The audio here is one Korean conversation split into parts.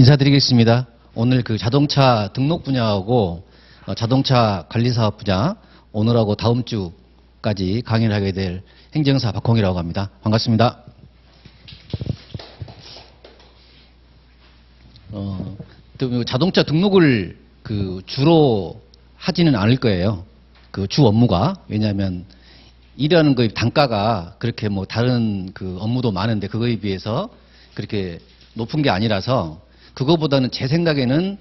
인사드리겠습니다. 오늘 그 자동차 등록 분야하고 자동차 관리사업 분야 오늘하고 다음 주까지 강의를 하게 될 행정사 박홍이라고 합니다. 반갑습니다. 또 자동차 등록을 그 주로 하지는 않을 거예요. 그 주 업무가. 왜냐하면 일하는 거의 단가가 그렇게 뭐 다른 그 업무도 많은데 그거에 비해서 그렇게 높은 게 아니라서 그거보다는 제 생각에는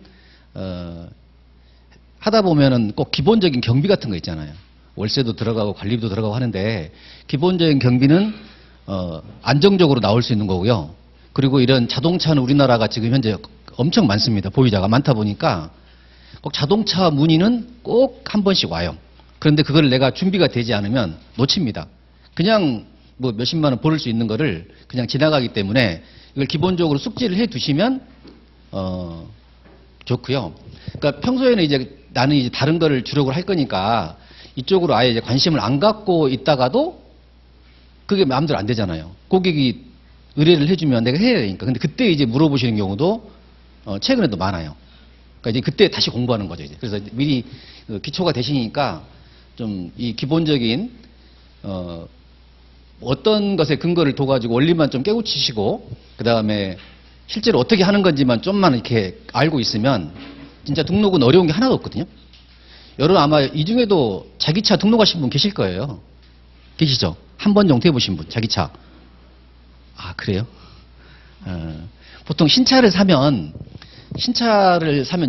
하다 보면은 꼭 기본적인 경비 같은 거 있잖아요. 월세도 들어가고 관리비도 들어가고 하는데 기본적인 경비는 안정적으로 나올 수 있는 거고요. 그리고 이런 자동차는 우리나라가 지금 현재 엄청 많습니다. 보유자가 많다 보니까 꼭 자동차 문의는 꼭 한 번씩 와요. 그런데 그걸 내가 준비가 되지 않으면 놓칩니다. 그냥 뭐 몇십만 원 벌을 수 있는 거를 그냥 지나가기 때문에 이걸 기본적으로 숙지를 해 두시면 좋고요. 그러니까 평소에는 이제 나는 이제 다른 거를 주력을 할 거니까 이쪽으로 아예 이제 관심을 안 갖고 있다가도 그게 마음대로 안 되잖아요. 고객이 의뢰를 해주면 내가 해야 되니까. 근데 그때 이제 물어보시는 경우도 최근에도 많아요. 그러니까 이제 그때 다시 공부하는 거죠. 이제. 그래서 미리 기초가 되시니까 좀 이 기본적인 어떤 것에 근거를 둬가지고 원리만 좀 깨우치시고 그 다음에 실제로 어떻게 하는 건지만 좀만 이렇게 알고 있으면 진짜 등록은 어려운 게 하나도 없거든요. 여러분 아마 이 중에도 자기 차 등록하신 분 계실 거예요. 계시죠? 한 번 정도 해보신 분, 자기 차. 아, 그래요? 보통 신차를 사면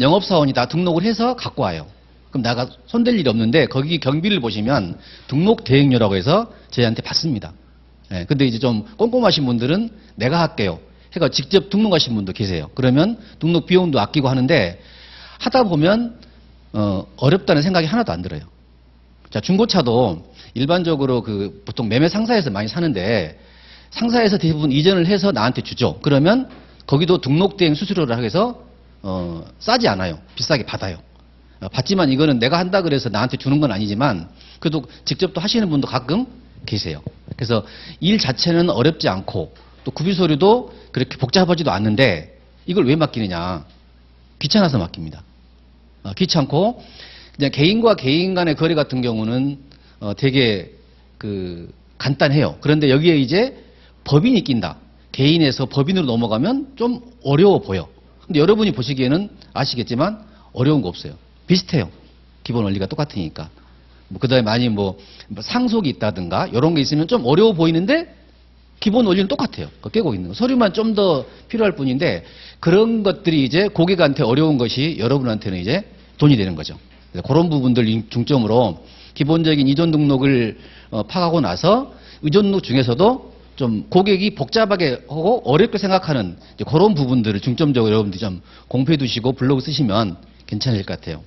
영업사원이 다 등록을 해서 갖고 와요. 그럼 내가 손댈 일이 없는데 거기 경비를 보시면 등록 대행료라고 해서 저희한테 받습니다. 예, 근데 이제 좀 꼼꼼하신 분들은 내가 할게요. 해가 직접 등록하신 분도 계세요. 그러면 등록 비용도 아끼고 하는데 하다 보면 어렵다는 생각이 하나도 안 들어요. 자, 중고차도 일반적으로 그 보통 매매 상사에서 많이 사는데 상사에서 대부분 이전을 해서 나한테 주죠. 그러면 거기도 등록 대행 수수료를 해서 싸지 않아요. 비싸게 받아요. 받지만 이거는 내가 한다 그래서 나한테 주는 건 아니지만 그래도 직접 또 하시는 분도 가끔 계세요. 그래서 일 자체는 어렵지 않고 또 구비서류도 그렇게 복잡하지도 않는데 이걸 왜 맡기느냐. 귀찮아서 맡깁니다. 귀찮고 그냥 개인과 개인 간의 거래 같은 경우는 되게 그 간단해요. 그런데 여기에 이제 법인이 낀다. 개인에서 법인으로 넘어가면 좀 어려워 보여. 근데 여러분이 보시기에는 아시겠지만 어려운 거 없어요. 비슷해요. 기본 원리가 똑같으니까. 그 다음에 많이 뭐 상속이 있다든가 이런 게 있으면 좀 어려워 보이는데 기본 원리는 똑같아요. 깨고 있는 거. 서류만 좀 더 필요할 뿐인데 그런 것들이 이제 고객한테 어려운 것이 여러분한테는 이제 돈이 되는 거죠. 그래서 그런 부분들 중점으로 기본적인 이전 등록을 파악하고 나서 이전 등록 중에서도 좀 고객이 복잡하게 하고 어렵게 생각하는 이제 그런 부분들을 중점적으로 여러분들이 좀 공부해 두시고 블로그 쓰시면 괜찮을 것 같아요.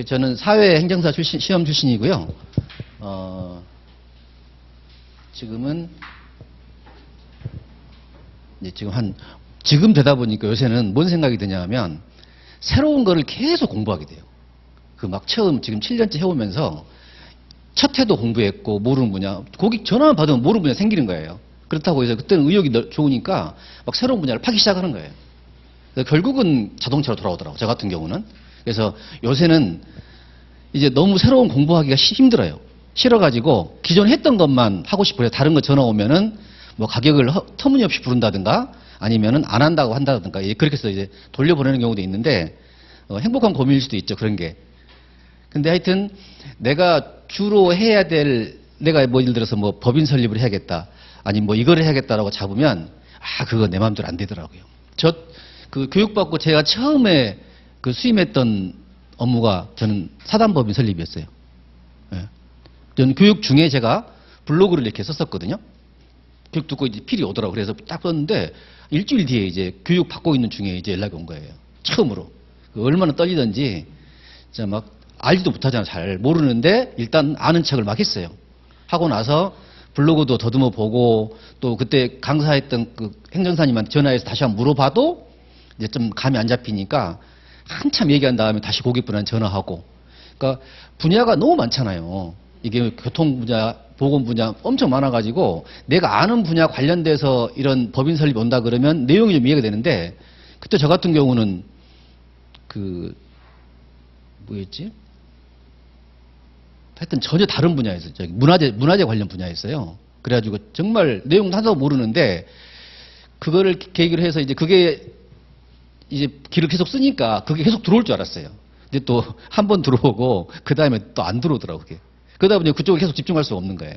저는 사회행정사 시험 출신이고요. 지금은 이제 지금 되다 보니까 요새는 뭔 생각이 드냐면 새로운 거를 계속 공부하게 돼요. 그 막 처음 지금 7년째 해오면서 첫 해도 공부했고 모르는 분야, 고객 전화만 받으면 모르는 분야 생기는 거예요. 그렇다고 해서 그때는 의욕이 좋으니까 막 새로운 분야를 파기 시작하는 거예요. 그래서 결국은 자동차로 돌아오더라고요. 저 같은 경우는. 그래서 요새는 이제 너무 새로운 공부하기가 힘들어요. 싫어가지고 기존 했던 것만 하고 싶어요. 다른 거 전화 오면은 뭐 가격을 터무니없이 부른다든가 아니면은 안 한다고 한다든가 그렇게 해서 이제 돌려보내는 경우도 있는데 행복한 고민일 수도 있죠. 그런 게. 근데 하여튼 내가 주로 해야 될 내가 뭐 예를 들어서 뭐 법인 설립을 해야겠다 아니면 뭐 이거를 해야겠다라고 잡으면 그거 내 마음대로 안 되더라고요. 그 교육받고 제가 처음에 그 수임했던 업무가 저는 사단법인 설립이었어요. 예. 저는 교육 중에 제가 블로그를 이렇게 썼었거든요. 교육 듣고 이제 필이 오더라고요. 그래서 딱 썼는데 일주일 뒤에 이제 교육 받고 있는 중에 이제 연락이 온 거예요. 처음으로. 얼마나 떨리던지 진짜 막 알지도 못하잖아. 잘 모르는데 일단 아는 척을 막 했어요. 하고 나서 블로그도 더듬어 보고 또 그때 강사했던 그 행정사님한테 전화해서 다시 한번 물어봐도 이제 좀 감이 안 잡히니까 한참 얘기한 다음에 다시 고객분한테 전화하고. 그러니까 분야가 너무 많잖아요. 이게 교통 분야, 보건 분야 엄청 많아가지고 내가 아는 분야 관련돼서 이런 법인 설립 온다 그러면 내용이 좀 이해가 되는데 그때 저 같은 경우는 그 뭐였지? 하여튼 전혀 다른 분야에서 저기 문화재 관련 분야였어요. 그래가지고 정말 내용도 하나도 모르는데 그거를 계기로 해서 이제 그게 이제 길을 계속 쓰니까 그게 계속 들어올 줄 알았어요. 근데 또 한 번 들어오고 그 다음에 또 안 들어오더라고요. 그게. 그러다 보니 그쪽에 계속 집중할 수가 없는 거예요.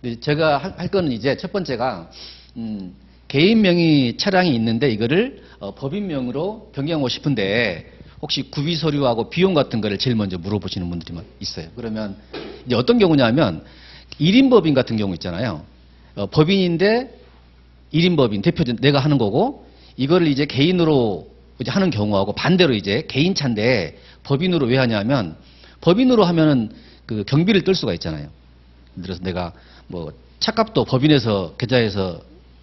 근데 제가 할 거는 이제 첫 번째가 개인 명의 차량이 있는데 이거를 법인명으로 변경하고 싶은데 혹시 구비 서류하고 비용 같은 거를 제일 먼저 물어보시는 분들이 있어요. 그러면 이제 어떤 경우냐면 1인 법인 같은 경우 있잖아요. 법인인데 1인 법인 대표 내가 하는 거고 이거를 이제 개인으로 이제 하는 경우하고 반대로 이제 개인차인데 법인으로 왜 하냐면 법인으로 하면은 그 경비를 뜰 수가 있잖아요. 예를 들어서 내가 뭐 차값도 법인에서 계좌에서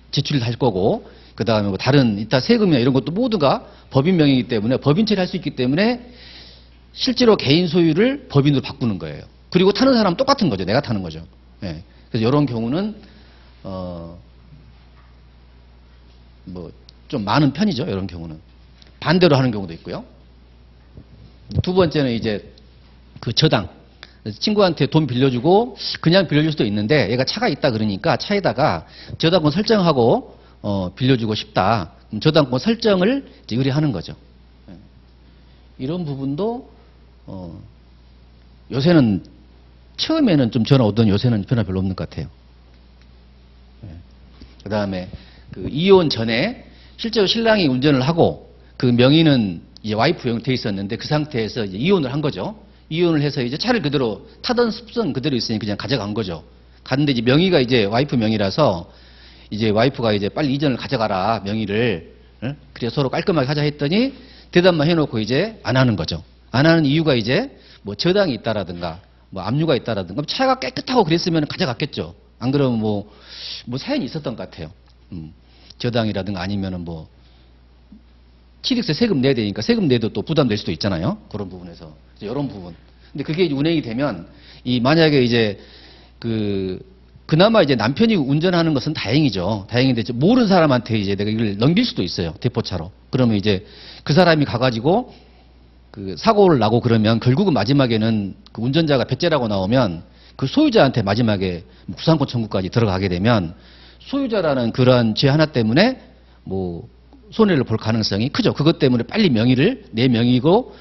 지출할 거고 그 다음에 뭐 다른 이타 세금이나 이런 것도 모두가 법인 명의이기 때문에 법인 처리할 수 있기 때문에 실제로 개인 소유를 법인으로 바꾸는 거예요. 그리고 타는 사람은 똑같은 거죠. 내가 타는 거죠. 예. 그래서 이런 경우는 뭐 좀 많은 편이죠. 이런 경우는 반대로 하는 경우도 있고요. 두 번째는 이제 그 저당. 친구한테 돈 빌려주고 그냥 빌려줄 수도 있는데 얘가 차가 있다 그러니까 차에다가 저당권 설정하고 빌려주고 싶다. 저당권 설정을 이제 의뢰하는 거죠. 이런 부분도 요새는 처음에는 좀 전화 오던 요새는 변화 별로 없는 것 같아요. 그 다음에 그 이혼 전에 실제로 신랑이 운전을 하고 그 명의는 이제 와이프 돼 있었는데 그 상태에서 이제 이혼을 한 거죠. 이혼을 해서 이제 차를 그대로 타던 습성 그대로 있으니 그냥 가져간 거죠. 갔는데 이제 명의가 이제 와이프 명의라서 이제 와이프가 이제 빨리 이전을 가져가라 명의를. 그래서 서로 깔끔하게 하자 했더니 대답만 해놓고 이제 안 하는 거죠. 안 하는 이유가 이제 뭐 저당이 있다라든가 뭐 압류가 있다라든가 차가 깨끗하고 그랬으면 가져갔겠죠. 안 그러면 뭐 사연이 있었던 것 같아요. 저당이라든가 아니면은 뭐 취득세 세금 내야 되니까 세금 내도 또 부담될 수도 있잖아요. 그런 부분에서 이런 부분. 근데 그게 운행이 되면 이 만약에 이제 그나마 이제 남편이 운전하는 것은 다행이죠. 다행인데 모르는 사람한테 이제 내가 이걸 넘길 수도 있어요. 대포차로. 그러면 이제 그 사람이 가가지고 그 사고를 나고 그러면 결국은 마지막에는 그 운전자가 배째라고 나오면 그 소유자한테 마지막에 구상권 청구까지 들어가게 되면 소유자라는 그러한 죄 하나 때문에 뭐 손해를 볼 가능성이 크죠. 그것 때문에 빨리 명의를 내 명의고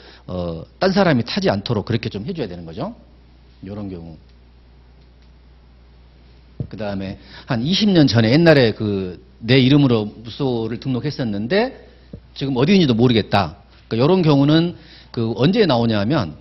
딴 사람이 타지 않도록 그렇게 좀 해줘야 되는 거죠. 이런 경우. 그 다음에 한 20년 전에 옛날에 그 내 이름으로 무소를 등록했었는데 지금 어디 있는지도 모르겠다. 그러니까 이런 경우는 그 언제 나오냐면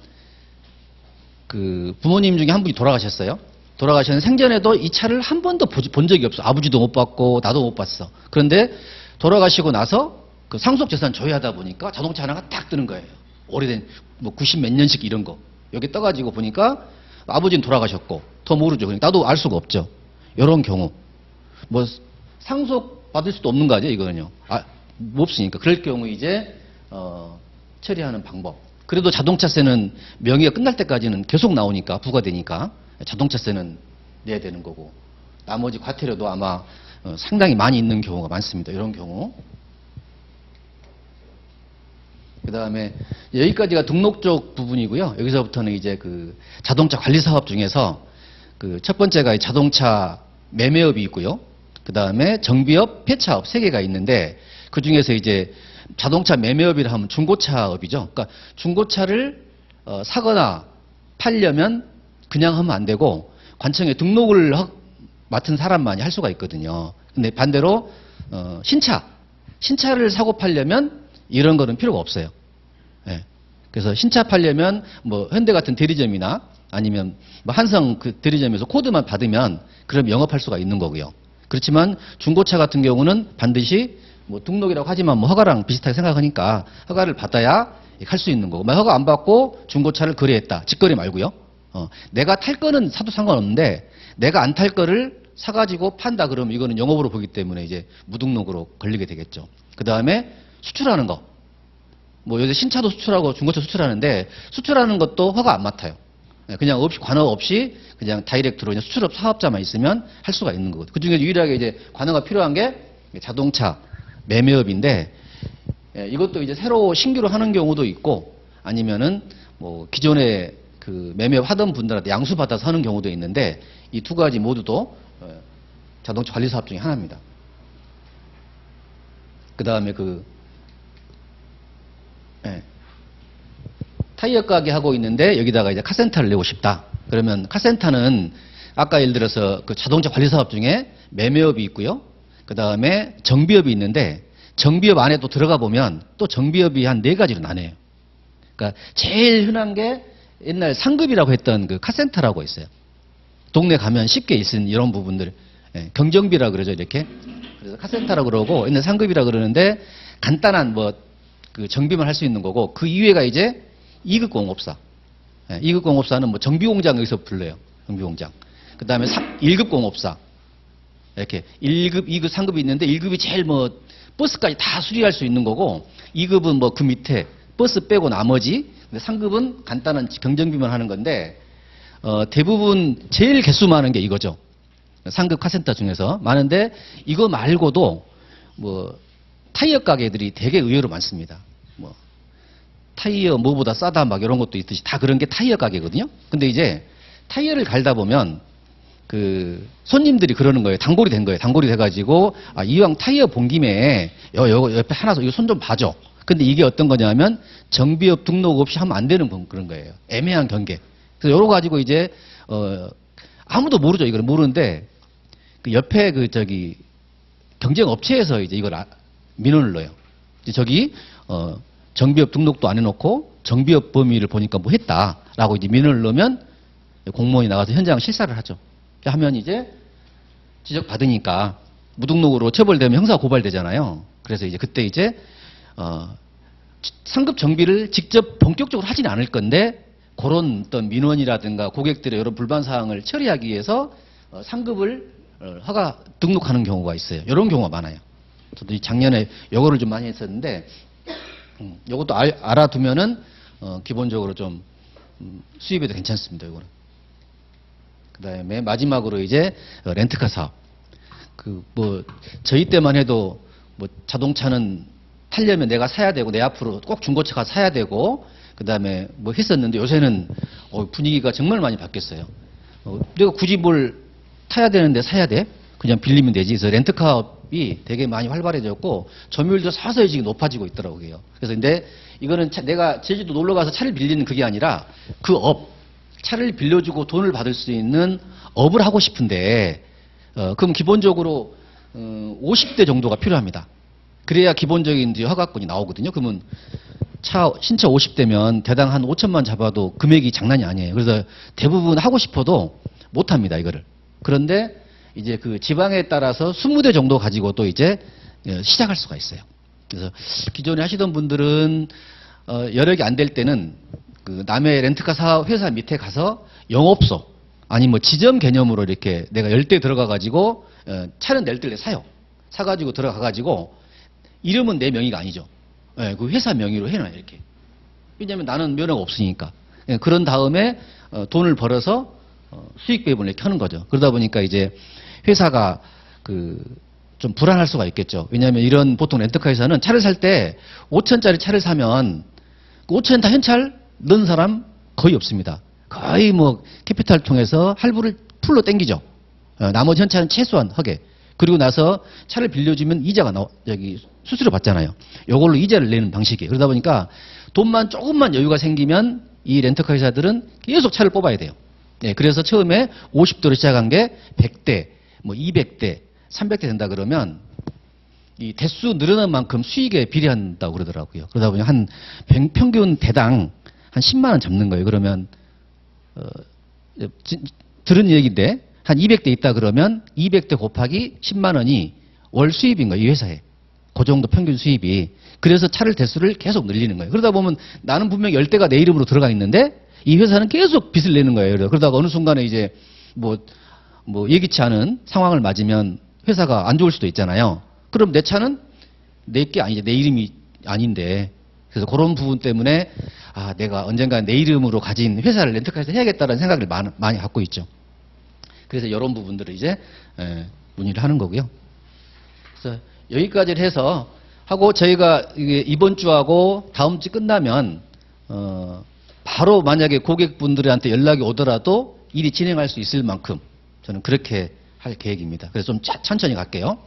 그 부모님 중에 한 분이 돌아가셨어요. 돌아가셨는데 생전에도 이 차를 한 번도 본 적이 없어. 아버지도 못 봤고 나도 못 봤어. 그런데 돌아가시고 나서 그 상속재산 조회하다 보니까 자동차 하나가 딱 뜨는 거예요. 오래된 뭐 90 몇 년식 이런 거. 여기 떠가지고 보니까 아버지는 돌아가셨고 더 모르죠. 그러니까 나도 알 수가 없죠. 이런 경우. 뭐 상속 받을 수도 없는 거 아니에요, 이거는요. 없으니까. 그럴 경우 이제 처리하는 방법. 그래도 자동차세는 명의가 끝날 때까지는 계속 나오니까 부과되니까 자동차세는 내야 되는 거고 나머지 과태료도 아마 상당히 많이 있는 경우가 많습니다. 이런 경우. 그 다음에 여기까지가 등록 쪽 부분이고요. 여기서부터는 이제 그 자동차 관리 사업 중에서 그 첫 번째가 자동차 매매업이 있고요. 그 다음에 정비업, 폐차업 세 개가 있는데 그 중에서 이제 자동차 매매업이라 하면 중고차업이죠. 그러니까 중고차를 사거나 팔려면 그냥 하면 안 되고 관청에 등록을 맡은 사람만이 할 수가 있거든요. 근데 반대로 신차를 사고 팔려면 이런 거는 필요가 없어요. 예. 그래서 신차 팔려면 뭐 현대 같은 대리점이나 아니면 뭐 한성 그 대리점에서 코드만 받으면 그럼 영업할 수가 있는 거고요. 그렇지만 중고차 같은 경우는 반드시 뭐 등록이라고 하지만 뭐 허가랑 비슷하게 생각하니까 허가를 받아야 할 수 있는 거고, 허가 안 받고 중고차를 거래했다. 직거래 말고요. 내가 탈 거는 사도 상관없는데 내가 안 탈 거를 사가지고 판다 그러면 이거는 영업으로 보기 때문에 이제 무등록으로 걸리게 되겠죠. 그 다음에 수출하는 거. 뭐 요새 신차도 수출하고 중고차 수출하는데 수출하는 것도 허가 안 맡아요. 그냥 없이, 관업 없이 그냥 다이렉트로 그냥 수출업 사업자만 있으면 할 수가 있는 거거든요. 그 중에 유일하게 이제 관여가 필요한 게 자동차 매매업인데, 이것도 이제 새로 신규로 하는 경우도 있고, 아니면은 뭐 기존에 그 매매업 하던 분들한테 양수받아서 하는 경우도 있는데, 이 두 가지 모두도 자동차 관리 사업 중에 하나입니다. 그 다음에 타이어 가게 하고 있는데 여기다가 이제 카센터를 내고 싶다. 그러면 카센터는 아까 예를 들어서 그 자동차 관리 사업 중에 매매업이 있고요. 그 다음에 정비업이 있는데, 정비업 안에 또 들어가 보면 또 정비업이 한 4가지로 나뉘어요. 그러니까 제일 흔한 게 옛날 상급이라고 했던 그 카센터라고 있어요. 동네 가면 쉽게 있는 이런 부분들, 경정비라 그러죠, 이렇게. 그래서 카센터라고 그러고, 옛날 상급이라 그러는데 간단한 뭐 그 정비만 할 수 있는 거고, 그 이외가 이제 2급 공업사. 2급 공업사는 뭐 정비공장 여기서 불러요. 정비공장. 그 다음에 1급 공업사. 이렇게 1급, 2급, 3급이 있는데 1급이 제일 뭐 버스까지 다 수리할 수 있는 거고, 2급은 뭐 그 밑에 버스 빼고 나머지, 근데 3급은 간단한 경정비만 하는 건데, 대부분 제일 개수 많은 게 이거죠. 상급 카센터 중에서 많은데, 이거 말고도 뭐 타이어 가게들이 되게 의외로 많습니다. 뭐 타이어 뭐보다 싸다 막 이런 것도 있듯이 다 그런 게 타이어 가게거든요. 근데 이제 타이어를 갈다 보면 그 손님들이 그러는 거예요. 단골이 된 거예요. 단골이 돼가지고, 아, 이왕 타이어 본 김에 요 옆에 하나 이거 손 좀 봐줘. 근데 이게 어떤 거냐면 정비업 등록 없이 하면 안 되는 그런 거예요. 애매한 경계. 그래서 요거 가지고 이제 아무도 모르죠. 이걸 모르는데 그 옆에 그 저기 경쟁 업체에서 이제 이걸 민원을 넣어요. 이제 저기 정비업 등록도 안 해놓고 정비업 범위를 보니까 뭐 했다라고 이제 민원을 넣으면 공무원이 나가서 현장 실사를 하죠. 하면 이제 지적 받으니까 무등록으로 처벌되면 형사 고발되잖아요. 그래서 이제 그때 이제 상급 정비를 직접 본격적으로 하지는 않을 건데, 그런 어떤 민원이라든가 고객들의 여러 불만 사항을 처리하기 위해서 상급을 허가 등록하는 경우가 있어요. 이런 경우가 많아요. 저도 작년에 요거를 좀 많이 했었는데, 요것도 알아두면은 기본적으로 좀 수입에도 괜찮습니다. 요거는. 그다음에 마지막으로 이제 렌트카 사업. 그 뭐 저희 때만 해도 뭐 자동차는 타려면 내가 사야 되고, 내 앞으로 꼭 중고차가 사야 되고, 그다음에 뭐 했었는데, 요새는 분위기가 정말 많이 바뀌었어요. 내가 굳이 뭘 타야 되는데 사야 돼? 그냥 빌리면 되지. 그래서 렌트카업이 되게 많이 활발해졌고, 점유율도 서서히 지금 높아지고 있더라고요. 그래서 근데 이거는 내가 제주도 놀러 가서 차를 빌리는 그게 아니라, 그 차를 빌려주고 돈을 받을 수 있는 업을 하고 싶은데, 그럼 기본적으로 50대 정도가 필요합니다. 그래야 기본적인 허가권이 나오거든요. 그러면 신차 50대면 대당 한 5천만 잡아도 금액이 장난이 아니에요. 그래서 대부분 하고 싶어도 못 합니다, 이거를. 그런데 이제 그 지방에 따라서 20대 정도 가지고 또 이제 시작할 수가 있어요. 그래서 기존에 하시던 분들은 여력이 안 될 때는 그 남의 렌트카 사업 회사 밑에 가서 영업소, 아니 뭐 지점 개념으로 이렇게 내가 10대 들어가 가지고 차는 낼 때 사요. 사가지고 들어가 가지고 이름은 내 명의가 아니죠. 그 회사 명의로 해놔요, 이렇게. 왜냐면 나는 면허가 없으니까. 그런 다음에 돈을 벌어서 수익 배분을 이렇게 하는 거죠. 그러다 보니까 이제 회사가 좀 불안할 수가 있겠죠. 왜냐하면 이런 보통 렌트카 회사는 차를 살 때 5천짜리 차를 사면 그 5천 다 현찰 넣은 사람 거의 없습니다. 거의 뭐 캐피탈 통해서 할부를 풀로 땡기죠. 나머지 현찰은 최소한 하게. 그리고 나서 차를 빌려주면 이자가 수수료 받잖아요. 이걸로 이자를 내는 방식이에요. 그러다 보니까 돈만 조금만 여유가 생기면 이 렌터카 회사들은 계속 차를 뽑아야 돼요. 그래서 처음에 50대로 시작한 게 100대, 뭐 200대, 300대 된다 그러면 이 대수 늘어난 만큼 수익에 비례한다고 그러더라고요. 그러다 보니 한 평균 대당 한 10만 원 잡는 거예요. 그러면 들은 얘기인데 한 200대 있다 그러면 200대 곱하기 10만 원이 월 수입인 거예요. 이 회사에. 그 정도 평균 수입이. 그래서 차를 대수를 계속 늘리는 거예요. 그러다 보면 나는 분명 10대가 내 이름으로 들어가 있는데 이 회사는 계속 빚을 내는 거예요. 그러다가 어느 순간에 이제 뭐 예기치 않은 상황을 맞으면 회사가 안 좋을 수도 있잖아요. 그럼 내 차는 내게 아니지. 내 이름이 아닌데. 그래서 그런 부분 때문에 아, 내가 언젠가 내 이름으로 가진 회사를 렌터카에서 해야겠다는 생각을 많이 갖고 있죠. 그래서 이런 부분들을 이제 문의를 하는 거고요. 그래서 여기까지를 해서 하고 저희가 이번 주하고 다음 주 끝나면 바로 만약에 고객분들한테 연락이 오더라도 일이 진행할 수 있을 만큼 저는 그렇게 할 계획입니다. 그래서 좀 천천히 갈게요.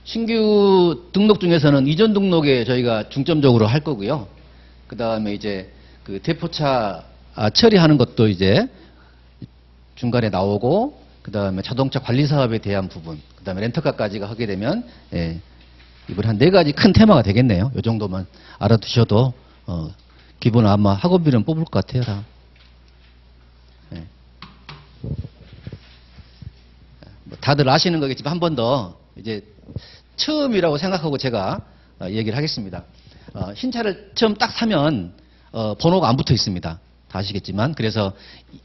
신규 등록 중에서는 이전 등록에 저희가 중점적으로 할 거고요. 그 다음에 이제 그 대포차 처리하는 것도 이제 중간에 나오고, 그 다음에 자동차 관리 사업에 대한 부분, 그 다음에 렌터카까지가 하게 되면, 이번 한 4가지 큰 테마가 되겠네요. 이 정도만 알아두셔도, 기본 아마 학원비는 뽑을 것 같아요. 다. 다들 아시는 거겠지만 한 번 더 이제 처음이라고 생각하고 제가 얘기를 하겠습니다. 신차를 처음 딱 사면 번호가 안 붙어 있습니다. 다 아시겠지만, 그래서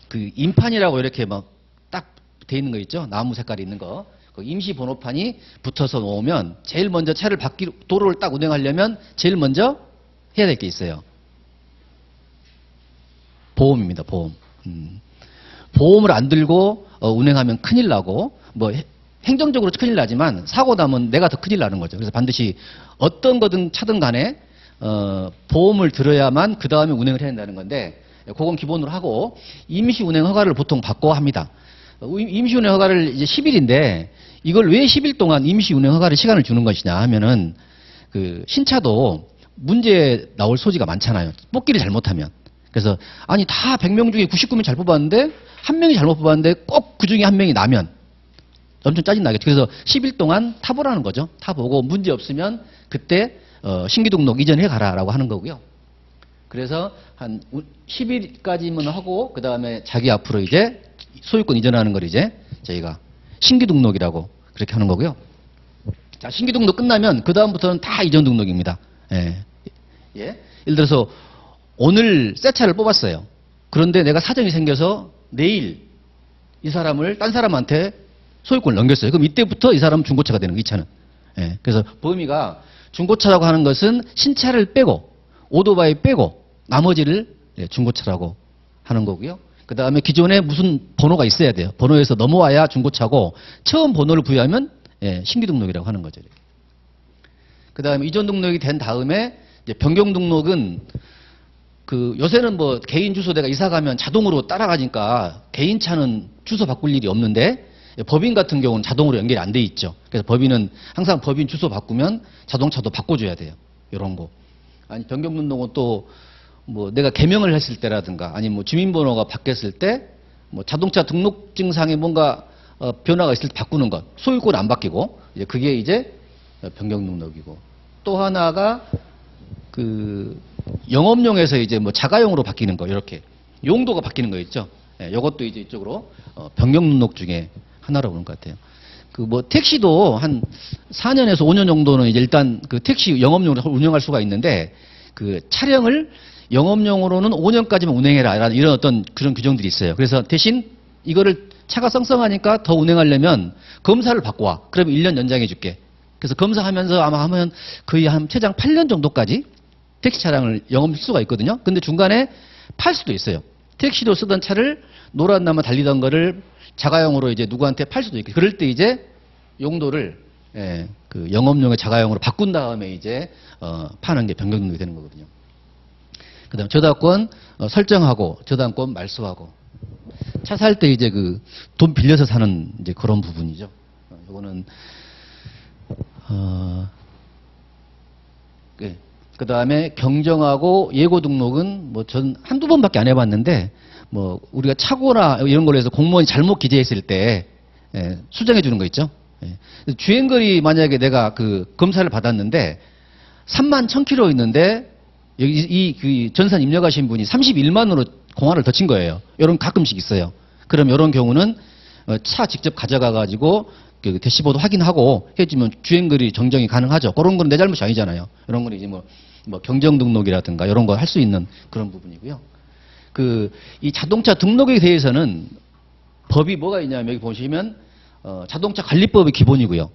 그 임판이라고 이렇게 막 딱 돼 있는 거 있죠? 나무 색깔이 있는 거. 그 임시 번호판이 붙어서 놓으면 제일 먼저 차를 도로를 딱 운행하려면 제일 먼저 해야 될 게 있어요. 보험입니다. 보험. 보험을 안 들고 운행하면 큰일 나고, 뭐 행정적으로 큰일 나지만 사고 나면 내가 더 큰일 나는 거죠. 그래서 반드시 어떤 거든 차든 간에 보험을 들어야만 그 다음에 운행을 해야 된다는 건데, 그건 기본으로 하고 임시 운행 허가를 보통 받고 합니다. 임시 운행 허가를 이제 10일인데 이걸 왜 10일 동안 임시 운행 허가를 시간을 주는 것이냐 하면은, 그 신차도 문제 나올 소지가 많잖아요. 뽑기를 잘못하면. 그래서 아니 다 100명 중에 99명 잘 뽑았는데 한 명이 잘못 뽑았는데 꼭 그 중에 한 명이 나면 엄청 짜증나겠죠. 그래서 10일 동안 타보라는 거죠. 타보고 문제 없으면 그때 신규 등록 이전해 가라라고 하는 거고요. 그래서 한 10일까지만 하고 그 다음에 자기 앞으로 이제 소유권 이전하는 걸 이제 저희가 신규 등록이라고 그렇게 하는 거고요. 자, 신규 등록 끝나면 그 다음부터는 다 이전 등록입니다. 예. 예를 들어서 오늘 새 차를 뽑았어요. 그런데 내가 사정이 생겨서 내일 이 사람을 딴 사람한테 소유권을 넘겼어요. 그럼 이때부터 이 사람은 중고차가 되는 거예요, 이 차는. 예. 그래서 범위가 중고차라고 하는 것은 신차를 빼고 오토바이 빼고 나머지를 중고차라고 하는 거고요. 그 다음에 기존에 무슨 번호가 있어야 돼요. 번호에서 넘어와야 중고차고 처음 번호를 부여하면 신규 등록이라고 하는 거죠. 그 다음에 이전 등록이 된 다음에 이제 변경 등록은 그 요새는 뭐 개인 주소 내가 이사 가면 자동으로 따라가니까 개인 차는 주소 바꿀 일이 없는데, 법인 같은 경우는 자동으로 연결이 안 돼 있죠. 그래서 법인은 항상 법인 주소 바꾸면 자동차도 바꿔줘야 돼요. 이런 거. 아니 변경 등록은 또 뭐 내가 개명을 했을 때라든가 아니면 뭐 주민번호가 바뀌었을 때 뭐 자동차 등록증상에 뭔가 변화가 있을 때 바꾸는 것, 소유권 안 바뀌고 이제 그게 이제 변경 등록이고, 또 하나가 그 영업용에서 이제 뭐 자가용으로 바뀌는 거, 이렇게 용도가 바뀌는 거 있죠. 이것도 이제 이쪽으로 변경 등록 중에 하나라고 보는 것 같아요. 그 뭐 택시도 한 4년에서 5년 정도는 이제 일단 그 택시 영업용으로 운영할 수가 있는데, 그 차량을 영업용으로는 5년까지만 운행해라 라는 이런 어떤 그런 규정들이 있어요. 그래서 대신 이거를 차가 썽썽하니까 더 운행하려면 검사를 받고 와. 그러면 1년 연장해 줄게. 그래서 검사하면서 아마 하면 거의 한 최장 8년 정도까지 택시 차량을 영업할 수가 있거든요. 근데 중간에 팔 수도 있어요. 택시로 쓰던 차를 노란 나무 달리던 거를 자가용으로 이제 누구한테 팔 수도 있고, 그럴 때 이제 용도를 그 영업용의 자가용으로 바꾼 다음에 이제 파는 게 변경 등록이 되는 거거든요. 그다음 저당권 설정하고 저당권 말소하고, 차 살 때 이제 그 돈 빌려서 사는 이제 그런 부분이죠. 이거는 그 다음에 경정하고 예고 등록은 뭐 전 한두 번밖에 안 해봤는데, 뭐 우리가 차고나 이런 걸로 해서 공무원이 잘못 기재했을 때 수정해 주는 거 있죠. 주행거리 만약에 내가 그 검사를 받았는데 3만 1000km 있는데 여기 이 전산 입력하신 분이 31만으로 공안을 더 친 거예요. 이런 가끔씩 있어요. 그럼 이런 경우는 차 직접 가져가 가지고 그 대시보드 확인하고 해주면 주행거리 정정이 가능하죠. 그런 건 내 잘못이 아니잖아요. 이런 건 이제 뭐 경정 등록이라든가 이런 거 할 수 있는 그런 부분이고요. 이 자동차 등록에 대해서는 법이 뭐가 있냐면 여기 보시면 자동차 관리법이 기본이고요.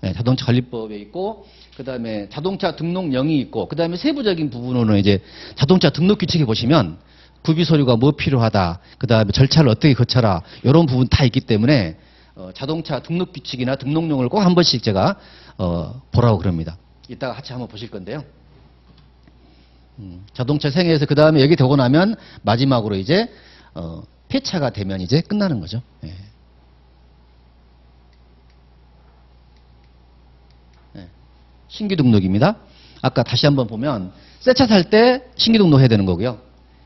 네, 자동차 관리법에 있고, 그 다음에 자동차 등록령이 있고, 그 다음에 세부적인 부분으로는 이제 자동차 등록 규칙에 보시면 구비 서류가 뭐 필요하다, 그 다음에 절차를 어떻게 거쳐라, 이런 부분 다 있기 때문에 자동차 등록 규칙이나 등록령을 꼭 한 번씩 제가 보라고 그럽니다. 이따가 같이 한번 보실 건데요. 자동차 생애에서 그 다음에 여기 되고 나면 마지막으로 이제 폐차가 되면 이제 끝나는 거죠. 예. 예. 신규 등록입니다. 아까 다시 한번 보면 새 차 살 때 신규 등록해야 되는 거고요.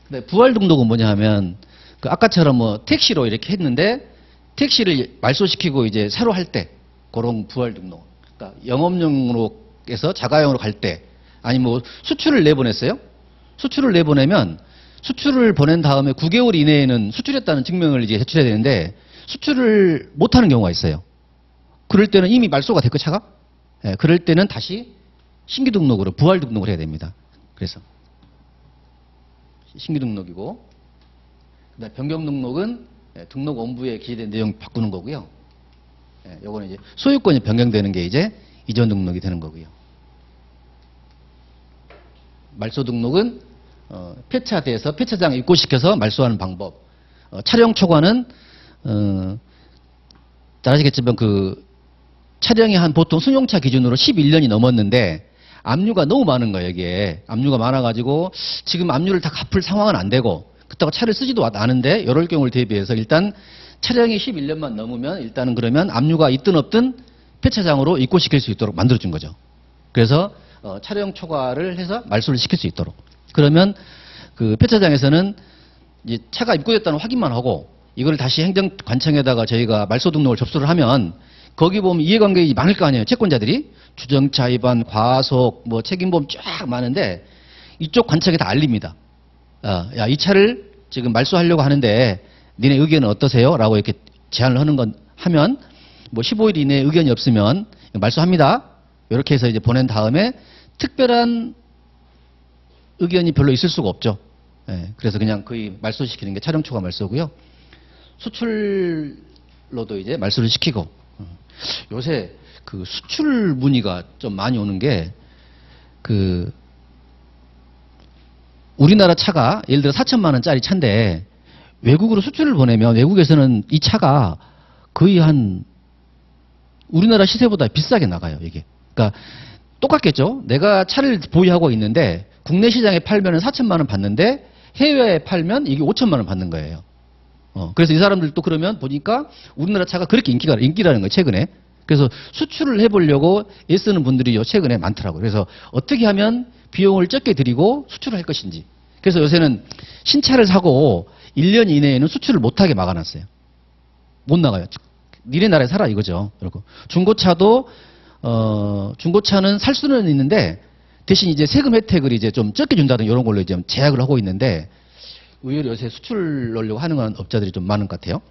근데 부활 등록은 뭐냐 하면 그 아까처럼 뭐 택시로 이렇게 했는데 택시를 말소시키고 이제 새로 할 때 그런 부활 등록. 그러니까 영업용으로 해서 자가용으로 갈 때 아니면 뭐 수출을 내보냈어요. 수출을 내보내면 수출을 보낸 다음에 9개월 이내에는 수출했다는 증명을 이제 제출해야 되는데 수출을 못하는 경우가 있어요. 그럴 때는 이미 말소가 됐고 차가. 예, 그럴 때는 다시 신규 등록으로 부활 등록을 해야 됩니다. 그래서 신규 등록이고, 그다음 변경 등록은 등록 원부에 기재된 내용 바꾸는 거고요. 요거는 이제 소유권이 변경되는 게 이제 이전 등록이 되는 거고요. 말소 등록은 폐차돼서 폐차장에 입고시켜서 말소하는 방법. 차량 초과는 잘 아시겠지만 그 차량이 한 보통 승용차 기준으로 11년이 넘었는데 압류가 너무 많은 거예요. 이게 압류가 많아가지고 지금 압류를 다 갚을 상황은 안 되고 그렇다고 차를 쓰지도 않은데 이럴 경우를 대비해서 일단 차량이 11년만 넘으면 일단은 그러면 압류가 있든 없든 폐차장으로 입고시킬 수 있도록 만들어준 거죠. 그래서 차량 초과를 해서 말소를 시킬 수 있도록. 그러면 그 폐차장에서는 이제 차가 입고됐다는 확인만 하고 이걸 다시 행정관청에다가 저희가 말소 등록을 접수를 하면 거기 보면 이해관계이 많을 거 아니에요. 채권자들이. 주정차 위반, 과속, 뭐 책임보험 쫙 많은데 이쪽 관청에 다 알립니다. 야, 이 차를 지금 말소하려고 하는데 니네 의견은 어떠세요? 라고 이렇게 제안을 하는 건 하면 뭐 15일 이내에 의견이 없으면 말소합니다. 이렇게 해서 이제 보낸 다음에 특별한 의견이 별로 있을 수가 없죠. 예, 그래서 그냥 거의 말소시키는 게 차량 초과 말소고요. 수출로도 이제 말소를 시키고. 요새 그 수출 문의가 좀 많이 오는 게 그 우리나라 차가 예를 들어 4천만 원짜리 차인데 외국으로 수출을 보내면 외국에서는 이 차가 거의 한 우리나라 시세보다 비싸게 나가요, 이게. 그러니까 똑같겠죠. 내가 차를 보유하고 있는데 국내 시장에 팔면 4천만 원 받는데 해외에 팔면 이게 5천만 원 받는 거예요. 그래서 이 사람들도 그러면 보니까 우리나라 차가 그렇게 인기라는 거예요, 최근에. 그래서 수출을 해보려고 애쓰는 분들이 최근에 많더라고요. 그래서 어떻게 하면 비용을 적게 들이고 수출을 할 것인지. 그래서 요새는 신차를 사고 1년 이내에는 수출을 못하게 막아놨어요. 못 나가요. 니네 나라에 살아 이거죠. 그리고 중고차도 중고차는 살 수는 있는데 대신 이제 세금 혜택을 이제 좀 적게 준다든 이런 걸로 이제 제약을 하고 있는데 의외로 요새 수출 넣으려고 하는 업자들이 좀 많은 것 같아요.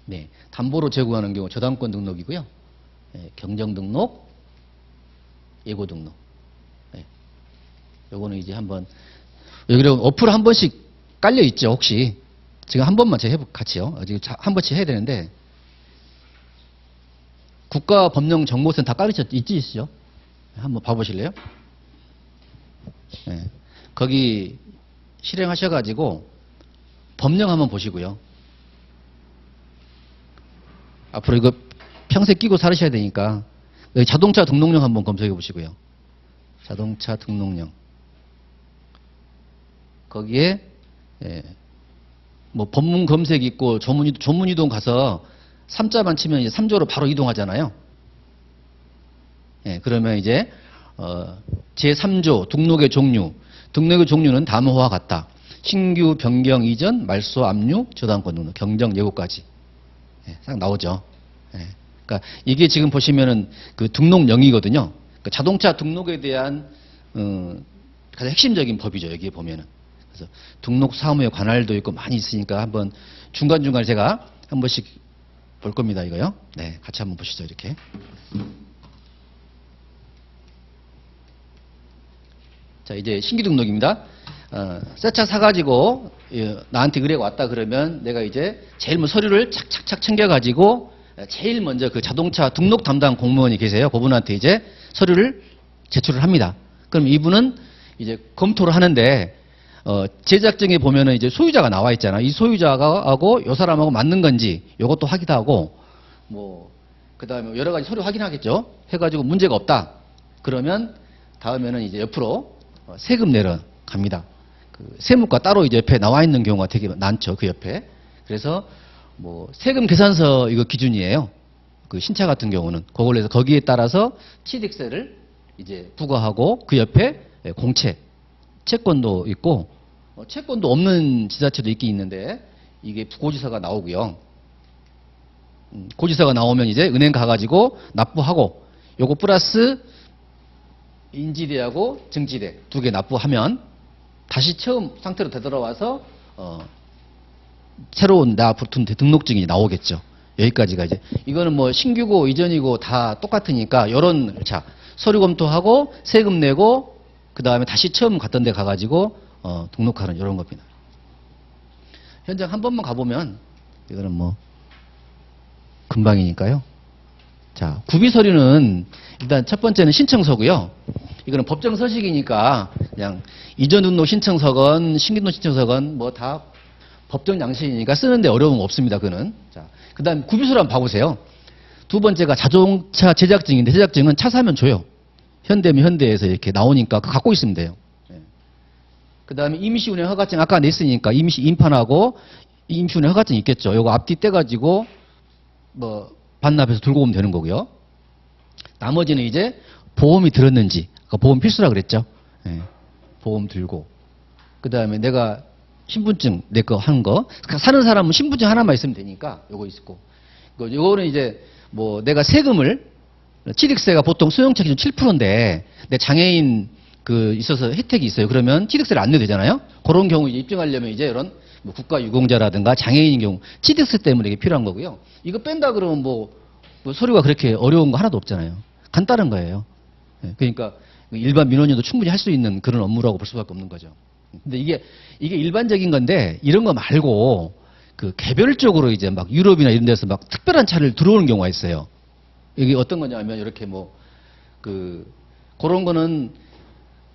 네, 담보로 제공하는 경우 저당권 등록이고요. 네, 경정 등록, 예고 등록. 네. 요거는 이제 한번 여기로 어플 한 번씩 깔려 있죠, 혹시. 지금 한 번만 제가 해볼 같이요. 지금 한 번씩 해야 되는데 국가법령정보센터 다 깔려 있죠? 한번 봐보실래요? 네. 거기 실행하셔가지고 법령 한번 보시고요. 앞으로 이거 평생 끼고 살으셔야 되니까 여기 자동차 등록령 한번 검색해 보시고요. 자동차 등록령. 거기에 뭐 법문 검색 있고 조문 이동 가서 3자만 치면 이제 3조로 바로 이동하잖아요. 예, 그러면 이제 제3조 등록의 종류. 등록의 종류는 다음과 같다. 신규, 변경, 이전, 말소, 압류, 저당권 등록, 경정, 예고까지. 예, 딱 나오죠. 예, 그러니까 이게 지금 보시면은 그 등록령이거든요. 그러니까 자동차 등록에 대한 가장 핵심적인 법이죠. 여기에 보면은. 그래서 등록 사무의 관할도 있고 많이 있으니까 한번 중간중간 제가 한 번씩 볼 겁니다. 이거요. 네, 같이 한번 보시죠. 이렇게. 자, 이제 신규 등록입니다. 새 차 사가지고 나한테 의뢰가 왔다 그러면 내가 이제 제일 뭐 서류를 착착착 챙겨가지고 제일 먼저 그 자동차 등록 담당 공무원이 계세요. 그분한테 이제 서류를 제출을 합니다. 그럼 이분은 이제 검토를 하는데 제작증에 보면은 이제 소유자가 나와 있잖아. 이 소유자가 하고 요 사람하고 맞는 건지 요것도 확인도 하고 뭐 그다음에 여러 가지 서류 확인하겠죠. 해가지고 문제가 없다. 그러면 다음에는 이제 옆으로 세금 내러 갑니다. 그 세무과 따로 이제 옆에 나와 있는 경우가 되게 많죠. 그 옆에. 그래서 뭐 세금 계산서 이거 기준이에요. 그 신차 같은 경우는 그걸로 해서 거기에 따라서 취득세를 이제 부과하고 그 옆에 공채 채권도 있고 채권도 없는 지자체도 있긴 있는데 이게 고지서가 나오고요. 고지서가 나오면 이제 은행 가가지고 납부하고 요거 플러스 인지대하고 증지대 두 개 납부하면 다시 처음 상태로 되돌아와서 새로운 나 붙은 등록증이 나오겠죠. 여기까지가 이제 이거는 뭐 신규고 이전이고 다 똑같으니까 요런 자 서류 검토하고 세금 내고 그 다음에 다시 처음 갔던 데 가가지고 등록하는 이런 겁니다. 현장 한 번만 가보면 이거는 뭐 금방이니까요. 자, 구비 서류는 일단 첫 번째는 신청서고요. 이거는 법정 서식이니까 그냥 이전 등록 신청서건 신규 신청서건 뭐 다 법정 양식이니까 쓰는데 어려움 없습니다. 그는. 자, 그다음 구비서류 한번 봐보세요. 두 번째가 자동차 제작증인데 제작증은 차 사면 줘요. 현대면 현대에서 이렇게 나오니까 그거 갖고 있으면 돼요. 예. 그다음에 임시운행 허가증 아까 냈으니까 임시 임판하고 임시운행 허가증 있겠죠. 요거 앞뒤 떼가지고 뭐 반납해서 들고 오면 되는 거고요. 나머지는 이제 보험이 들었는지 보험 필수라 그랬죠. 예. 보험 들고 그다음에 내가 신분증 내 거 하는 거 사는 사람은 신분증 하나만 있으면 되니까 요거 있고 요거는 이제 뭐 내가 세금을 취득세가 보통 소형차 기준 7%인데 내 장애인 그 있어서 혜택이 있어요. 그러면 취득세를 안 내도 되잖아요. 그런 경우 이제 입증하려면 이제 이런 뭐 국가유공자라든가 장애인인 경우 취득세 때문에 이게 필요한 거고요. 이거 뺀다 그러면 뭐 서류가 그렇게 어려운 거 하나도 없잖아요. 간단한 거예요. 그러니까 일반 민원인도 충분히 할 수 있는 그런 업무라고 볼 수밖에 없는 거죠. 근데 이게 일반적인 건데 이런 거 말고 그 개별적으로 이제 막 유럽이나 이런 데서 막 특별한 차를 들어오는 경우가 있어요. 이게 어떤 거냐면 이렇게 뭐 그런 거는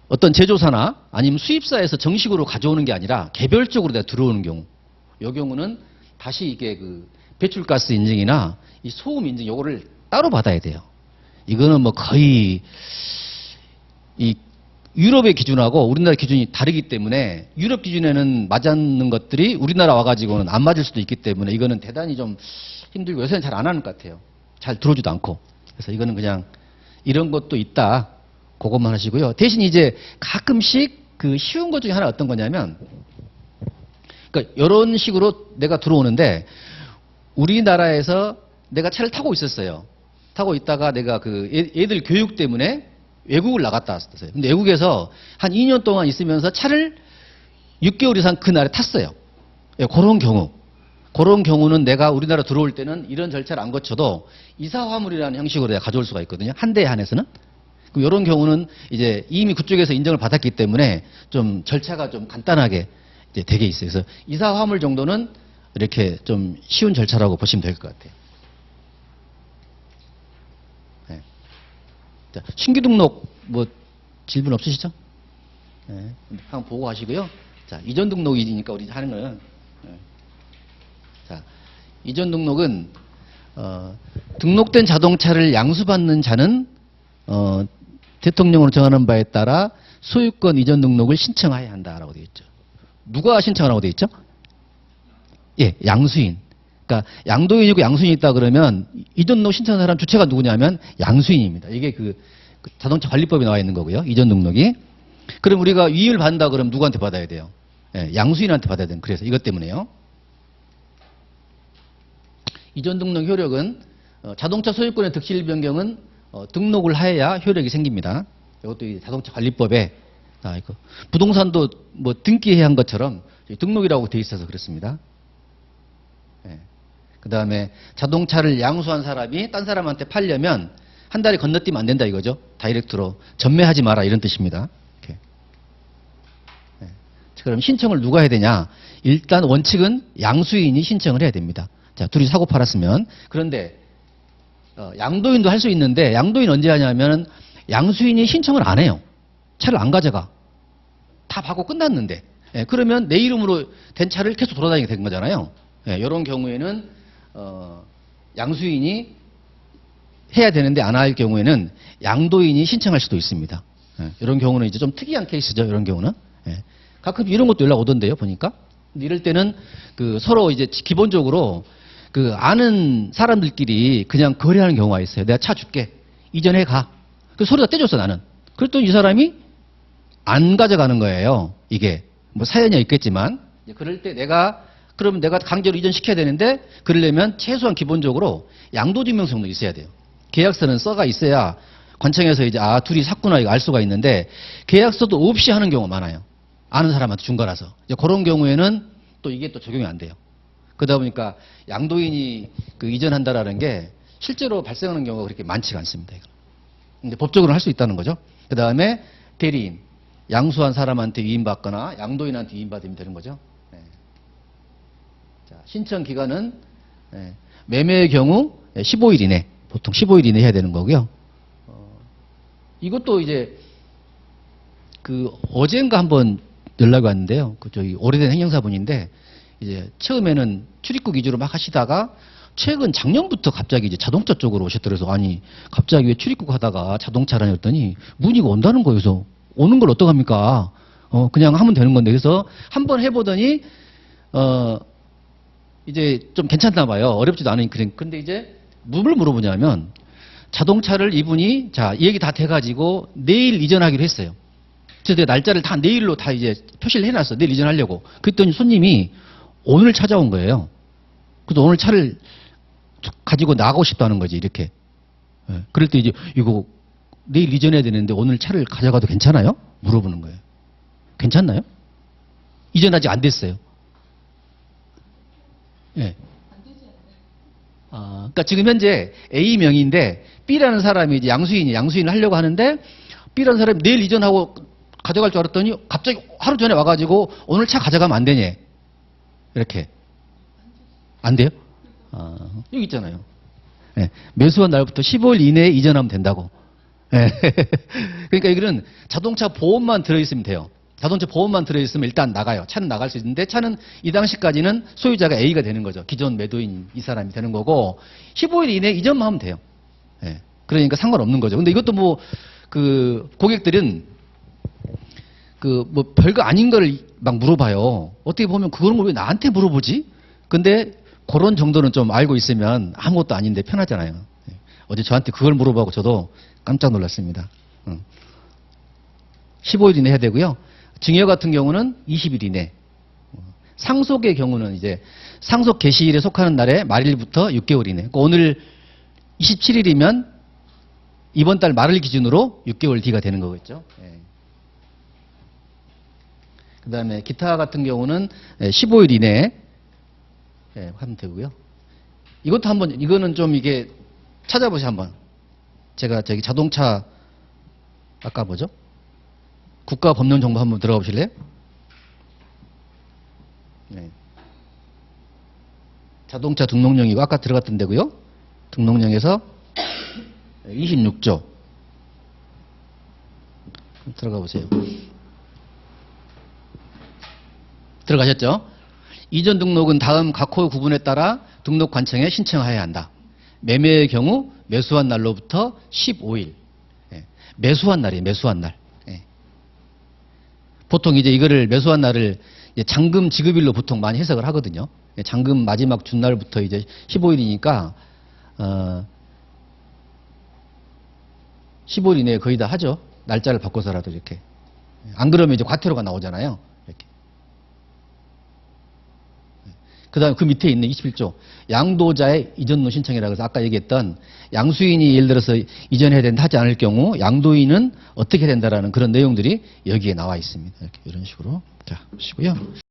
어떤 제조사나 아니면 수입사에서 정식으로 가져오는 게 아니라 개별적으로 내가 들어오는 경우. 이 경우는 다시 이게 그 배출가스 인증이나 이 소음 인증 요거를 따로 받아야 돼요. 이거는 뭐 거의 이 유럽의 기준하고 우리나라 기준이 다르기 때문에 유럽 기준에는 맞는 것들이 우리나라 와가지고는 안 맞을 수도 있기 때문에 이거는 대단히 좀 힘들고 요새는 잘 안 하는 것 같아요. 잘 들어오지도 않고. 그래서 이거는 그냥 이런 것도 있다. 그것만 하시고요. 대신 이제 가끔씩 그 쉬운 것 중에 하나 어떤 거냐면 그러니까 이런 식으로 내가 들어오는데 우리나라에서 내가 차를 타고 있었어요. 타고 있다가 내가 그 애들 교육 때문에 외국을 나갔다 왔었어요. 근데 외국에서 한 2년 동안 있으면서 차를 6개월 이상 그날에 탔어요. 예, 그런 경우는 내가 우리나라 들어올 때는 이런 절차를 안 거쳐도 이사화물이라는 형식으로 내가 가져올 수가 있거든요. 한 대에 한해서는. 그럼 이런 경우는 이제 이미 그쪽에서 인정을 받았기 때문에 좀 절차가 좀 간단하게 이제 되게 있어요. 그래서 이사화물 정도는 이렇게 좀 쉬운 절차라고 보시면 될 것 같아요. 네. 자, 신규 등록 뭐 질문 없으시죠? 네. 한번 보고 하시고요. 자, 이전 등록이니까 우리 하는 거는 네. 자, 이전 등록은 등록된 자동차를 양수받는 자는 대통령으로 정하는 바에 따라 소유권 이전 등록을 신청해야 한다라고 되어 있죠. 누가 신청하라고 되어 있죠? 예, 양수인. 그러니까 양도인이고 양수인이 있다 그러면 이전 등록 신청하는 사람 주체가 누구냐면 양수인입니다. 이게 그 자동차 관리법에 나와 있는 거고요. 이전 등록이. 그럼 우리가 위임을 받는다 그러면 누구한테 받아야 돼요? 예, 양수인한테 받아야 되는. 그래서 이것 때문에요. 이전 등록 효력은 자동차 소유권의 득실 변경은 등록을 해야 효력이 생깁니다. 이것도 자동차 관리법에 이거 부동산도 뭐 등기해야 한 것처럼 등록이라고 돼 있어서 그렇습니다. 예. 그 다음에 자동차를 양수한 사람이 딴 사람한테 팔려면 한 달에 건너뛰면 안 된다 이거죠. 다이렉트로 전매하지 마라 이런 뜻입니다. 이렇게. 예. 그럼 신청을 누가 해야 되냐? 일단 원칙은 양수인이 신청을 해야 됩니다. 자, 둘이 사고 팔았으면. 그런데 양도인도 할 수 있는데 양도인 언제 하냐면 양수인이 신청을 안 해요. 차를 안 가져가. 다 받고 끝났는데. 예, 그러면 내 이름으로 된 차를 계속 돌아다니게 된 거잖아요. 예, 이런 경우에는 양수인이 해야 되는데 안 할 경우에는 양도인이 신청할 수도 있습니다. 예, 이런 경우는 이제 좀 특이한 케이스죠. 이런 경우는. 예, 가끔 이런 것도 연락 오던데요, 보니까. 근데 이럴 때는 서로 이제 기본적으로 아는 사람들끼리 그냥 거래하는 경우가 있어요. 내가 차 줄게. 이전해 가. 그 소리가 떼줬어, 나는. 그랬더니 이 사람이 안 가져가는 거예요. 이게. 뭐 사연이 있겠지만. 그럴 때 그러면 내가 강제로 이전시켜야 되는데, 그러려면 최소한 기본적으로 양도증명서도 있어야 돼요. 계약서는 써가 있어야 관청에서 이제, 둘이 샀구나, 이거 알 수가 있는데, 계약서도 없이 하는 경우가 많아요. 아는 사람한테 준 거라서. 이제 그런 경우에는 또 이게 또 적용이 안 돼요. 그러다 보니까 양도인이 이전한다라는 게 실제로 발생하는 경우가 그렇게 많지가 않습니다. 근데 법적으로 할 수 있다는 거죠. 그 다음에 대리인. 양수한 사람한테 위임받거나 양도인한테 위임받으면 되는 거죠. 네. 자, 신청 기간은 매매의 경우 15일 이내, 보통 15일 이내 해야 되는 거고요. 이것도 이제 어젠가 한번 연락이 왔는데요. 저희 오래된 행정사분인데 이제 처음에는 출입국 위주로 막 하시다가 최근 작년부터 갑자기 이제 자동차 쪽으로 오셨더라서 아니 갑자기 왜 출입국 하다가 자동차라니 했더니 문의가 온다는 거예요. 그래서 오는 걸 어떡합니까? 그냥 하면 되는 건데 그래서 한번 해보더니 이제 좀 괜찮나 봐요. 어렵지도 않으니 근데 이제 뭘 물어보냐면 자동차를 이분이 이 얘기 다 돼가지고 내일 이전하기로 했어요. 그래서 날짜를 다 내일로 다 이제 표시를 해놨어. 내일 이전하려고. 그랬더니 손님이 오늘 찾아온 거예요. 그래서 오늘 차를 가지고 나가고 싶다는 거지, 이렇게. 예. 그럴 때 이제 이거 내일 이전해야 되는데 오늘 차를 가져가도 괜찮아요? 물어보는 거예요. 괜찮나요? 이전 아직 안 됐어요. 예. 그러니까 지금 현재 A 명의인데 B라는 사람이 이제 양수인을 하려고 하는데 B라는 사람이 내일 이전하고 가져갈 줄 알았더니 갑자기 하루 전에 와가지고 오늘 차 가져가면 안 되니? 이렇게. 안 돼요? 여기 있잖아요. 네, 매수한 날부터 15일 이내에 이전하면 된다고. 네. 그러니까 이거는 자동차 보험만 들어있으면 돼요. 자동차 보험만 들어있으면 일단 나가요. 차는 나갈 수 있는데 차는 이 당시까지는 소유자가 A가 되는 거죠. 기존 매도인 이 사람이 되는 거고 15일 이내에 이전만 하면 돼요. 네. 그러니까 상관없는 거죠. 근데 이것도 고객들은 별거 아닌 걸 막 물어봐요. 어떻게 보면 그런 걸 왜 나한테 물어보지? 근데 그런 정도는 좀 알고 있으면 아무것도 아닌데 편하잖아요. 어제 저한테 그걸 물어보고 저도 깜짝 놀랐습니다. 15일 이내 해야 되고요. 증여 같은 경우는 20일 이내. 상속의 경우는 이제 상속 개시일에 속하는 날에 말일부터 6개월 이내. 그러니까 오늘 27일이면 이번 달 말을 기준으로 6개월 뒤가 되는 거겠죠. 그 다음에 기타 같은 경우는 15일 이내에 하면 되고요. 이거는 좀 이게 찾아보세요, 한번. 제가 저기 자동차, 아까 뭐죠? 국가법령정보 한번 들어가 보실래요? 네. 자동차 등록령이고, 아까 들어갔던 데고요. 등록령에서 26조. 들어가 보세요. 들어가셨죠? 이전 등록은 다음 각호 구분에 따라 등록관청에 신청하여야 한다. 매매의 경우 매수한 날로부터 15일. 매수한 날이에요. 매수한 날. 보통 이제 이거를 매수한 날을 잔금 지급일로 보통 많이 해석을 하거든요. 잔금 마지막 준 날부터 이제 15일이니까 15일 이내에 거의 다 하죠. 날짜를 바꿔서라도 이렇게. 안 그러면 이제 과태료가 나오잖아요. 이렇게. 그 다음에 그 밑에 있는 21조. 양도자의 이전노 신청이라고 해서 아까 얘기했던 양수인이 예를 들어서 이전해야 된다 하지 않을 경우 양도인은 어떻게 된다라는 그런 내용들이 여기에 나와 있습니다. 이렇게 이런 식으로. 자, 보시고요.